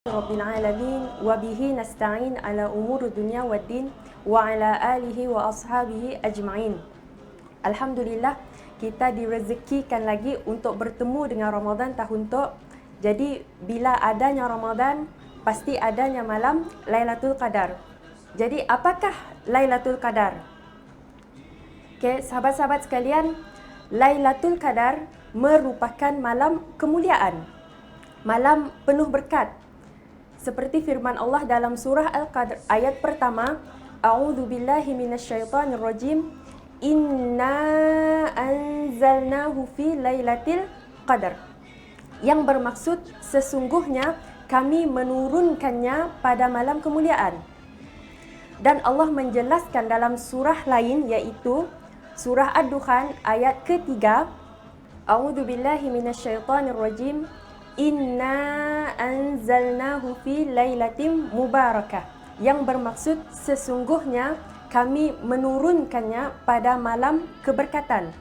Rabbil alamin wa bihi nasta'in ala umur dunya waddin wa ala alihi wa ashabihi ajma'in. Alhamdulillah, kita direzekikan lagi untuk bertemu dengan Ramadan tahun tu. Jadi bila adanya Ramadan, pasti adanya malam Lailatul Qadar. Jadi apakah Lailatul Qadar? Okey, sahabat-sahabat sekalian, Lailatul Qadar merupakan malam kemuliaan, malam penuh berkat. Seperti firman Allah dalam surah Al-Qadr ayat pertama, A'udzu billahi minasyaitonir rajim. Inna anzalnahu fi lailatul qadar. Yang bermaksud sesungguhnya kami menurunkannya pada malam kemuliaan. Dan Allah menjelaskan dalam surah lain iaitu surah Ad-Dukhan ayat ketiga, A'udzu billahi minasyaitonir rajim. Inna anzalnahu fi lailatin mubarakah. Yang bermaksud sesungguhnya kami menurunkannya pada malam keberkatan.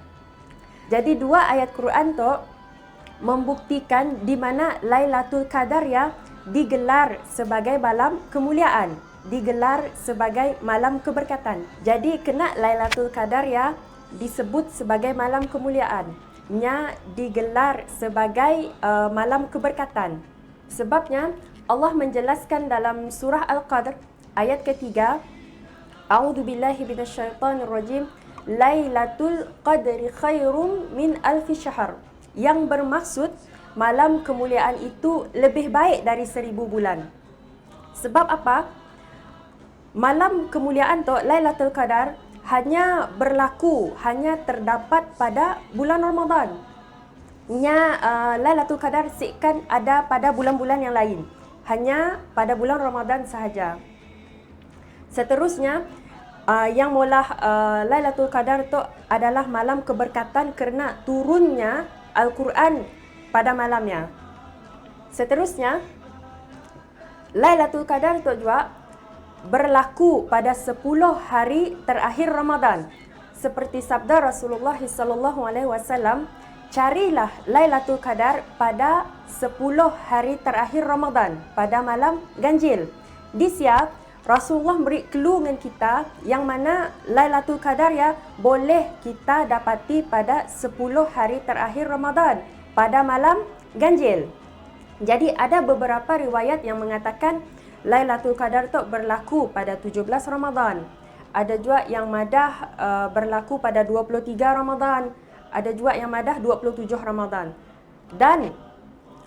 Jadi dua ayat Quran tu membuktikan di mana Lailatul Qadar digelar sebagai malam kemuliaan, digelar sebagai malam keberkatan. Jadi kena Lailatul Qadar disebut sebagai malam kemuliaan, digelar sebagai malam keberkatan. Sebabnya Allah menjelaskan dalam surah Al-Qadr ayat ketiga, A'udzu billahi minasyaitonir rajim. Lailatul Qadri khairum min alfi syahr. Yang bermaksud malam kemuliaan itu lebih baik dari 1000 bulan. Sebab apa? Malam kemuliaan tu Lailatul Qadar hanya berlaku, hanya terdapat pada bulan Ramadan. Lailatul Qadar sekan ada pada bulan-bulan yang lain, hanya pada bulan Ramadan sahaja. Seterusnya, yang mula Lailatul Qadar tu adalah malam keberkatan kerana turunnya Al-Quran pada malamnya. Seterusnya, Lailatul Qadar tu juga berlaku pada 10 hari terakhir Ramadan. Seperti sabda Rasulullah SAW, carilah Lailatul Qadar pada 10 hari terakhir Ramadan, pada malam ganjil. Di siap Rasulullah beri clue dengan kita yang mana Lailatul Qadar boleh kita dapati pada 10 hari terakhir Ramadan pada malam ganjil. Jadi ada beberapa riwayat yang mengatakan Lailatul Qadar tu berlaku pada 17 Ramadan. Ada juga yang madah berlaku pada 23 Ramadan. Ada juga yang madah 27 Ramadan. Dan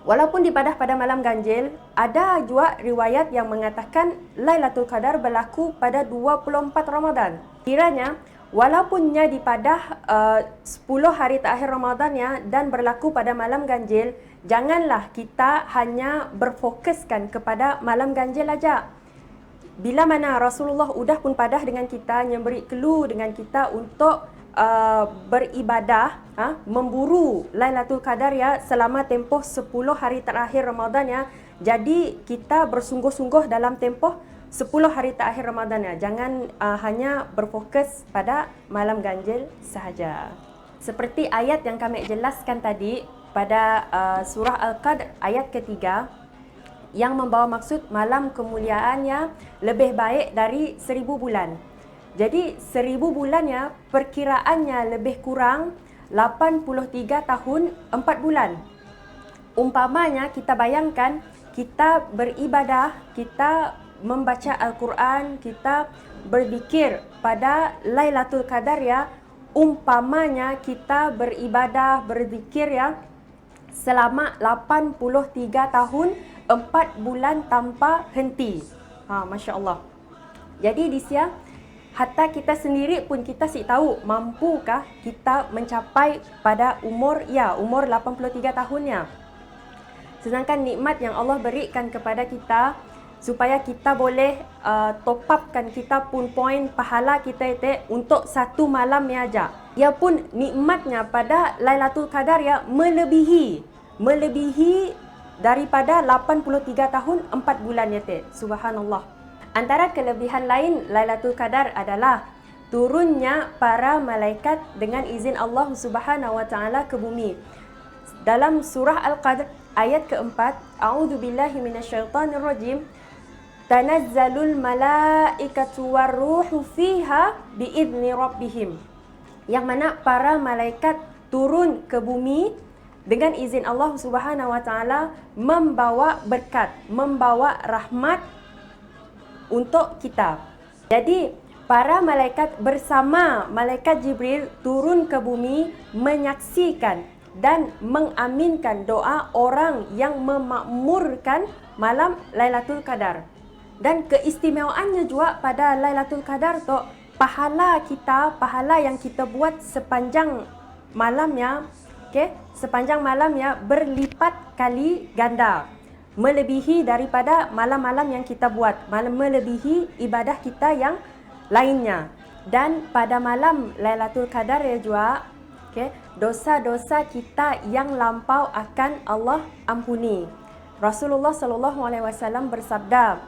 walaupun dipadah pada malam ganjil, ada juga riwayat yang mengatakan Lailatul Qadar berlaku pada 24 Ramadan. Kiranya, walaupunnya dipadah 10 hari terakhir Ramadan dan berlaku pada malam ganjil, janganlah kita hanya berfokuskan kepada malam ganjil aja. Bila mana Rasulullah udah pun padah dengan kita, yang beri clue dengan kita untuk beribadah, memburu Lailatul Qadar selama tempoh 10 hari terakhir Ramadan Jadi kita bersungguh-sungguh dalam tempoh 10 hari terakhir Ramadan Jangan hanya berfokus pada malam ganjil sahaja. Seperti ayat yang kami jelaskan tadi pada surah Al-Qadr ayat ketiga, yang membawa maksud malam kemuliaannya lebih baik dari 1000 bulan. Jadi 1000 bulannya perkiraannya lebih kurang 83 tahun 4 bulan. Umpamanya kita bayangkan kita beribadah, kita membaca Al-Quran, kita berzikir pada Lailatul Qadar umpamanya kita beribadah, berzikir selama 83 tahun 4 bulan tanpa henti. Masya Allah. Jadi di sini hatta kita sendiri pun kita tahu mampukah kita mencapai pada umur 83 tahunnya. Sedangkan nikmat yang Allah berikan kepada kita supaya kita boleh top upkan kita pun poin pahala kita itu untuk satu malam aja. Ia pun nikmatnya pada Lailatul Qadar melebihi daripada 83 tahun 4 bulan itu. Subhanallah. Antara kelebihan lain Lailatul Qadar adalah turunnya para malaikat dengan izin Allah Subhanahu wa taala ke bumi. Dalam surah Al-Qadr ayat keempat, a'udzu billahi minasyaitonir rajim, tanazzalul malaikatu warruhu fiha biidzni rabbihim. Yang mana para malaikat turun ke bumi dengan izin Allah Subhanahu wa taala, membawa berkat, membawa rahmat untuk kita. Jadi para malaikat bersama malaikat Jibril turun ke bumi menyaksikan dan mengaminkan doa orang yang memakmurkan malam Lailatul Qadar. Dan keistimewaannya juga pada Lailatul Qadar tu, pahala kita, pahala yang kita buat sepanjang malamnya, sepanjang malamnya berlipat kali ganda, melebihi daripada malam-malam yang kita buat, melebihi ibadah kita yang lainnya. Dan pada malam Lailatul Qadar ya juga, dosa-dosa kita yang lampau akan Allah ampuni. Rasulullah sallallahu alaihi wasallam bersabda,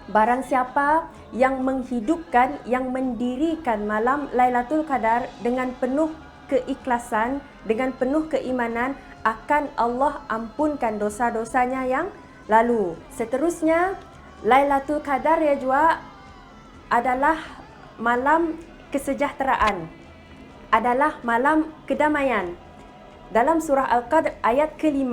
barang siapa yang menghidupkan, yang mendirikan malam Lailatul Qadar dengan penuh keikhlasan, dengan penuh keimanan, akan Allah ampunkan dosa-dosanya yang lalu. Seterusnya, Lailatul Qadar ya juga adalah malam kesejahteraan, adalah malam kedamaian. Dalam surah Al-Qadr ayat ke-5,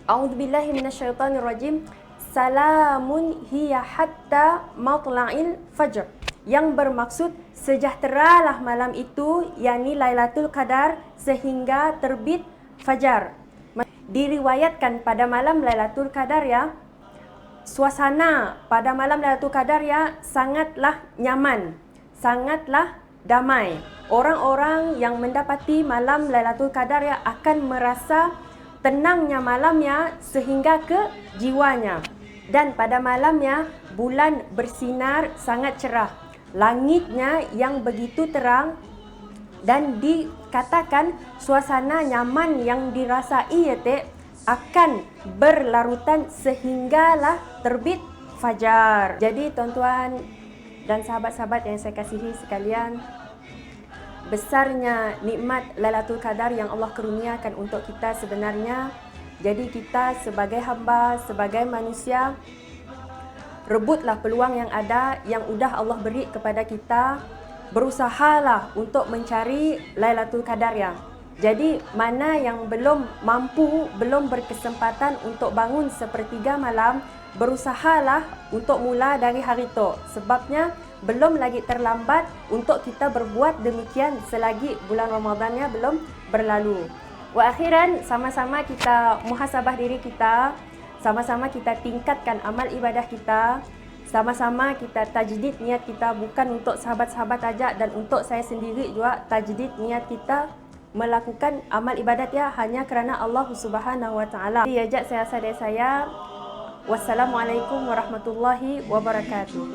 a'udzubillahi minasyaitonirrajim, salamun hiya hatta matla'il fajr, yang bermaksud sejahteralah malam itu, yakni Lailatul Qadar, sehingga terbit fajar. Diriwayatkan pada malam Lailatul Qadar ya, suasana pada malam Lailatul Qadar ya sangatlah nyaman, sangatlah damai. Orang-orang yang mendapati malam Lailatul Qadar ya akan merasa tenangnya malamnya sehingga ke jiwanya. Dan pada malamnya bulan bersinar sangat cerah, langitnya yang begitu terang, dan dikatakan suasana nyaman yang dirasai akan berlarutan sehinggalah terbit fajar. Jadi tuan-tuan dan sahabat-sahabat yang saya kasihi sekalian, besarnya nikmat Lailatul Qadar yang Allah kurniakan untuk kita sebenarnya. Jadi kita sebagai hamba, sebagai manusia, rebutlah peluang yang ada, yang udah Allah beri kepada kita. Berusahalah untuk mencari Lailatul Qadar ya. Jadi mana yang belum mampu, belum berkesempatan untuk bangun sepertiga malam, berusahalah untuk mula dari hari itu. Sebabnya belum lagi terlambat untuk kita berbuat demikian selagi bulan Ramadannya belum berlalu. Wa akhiran, sama-sama kita muhasabah diri kita, sama-sama kita tingkatkan amal ibadah kita, sama-sama kita tajdid niat kita, bukan untuk sahabat-sahabat saja dan untuk saya sendiri juga, tajdid niat kita melakukan amal ibadat ya hanya kerana Allah Subhanahu wa taala. Diajak saya sadar saya. Wassalamualaikum warahmatullahi wabarakatuh.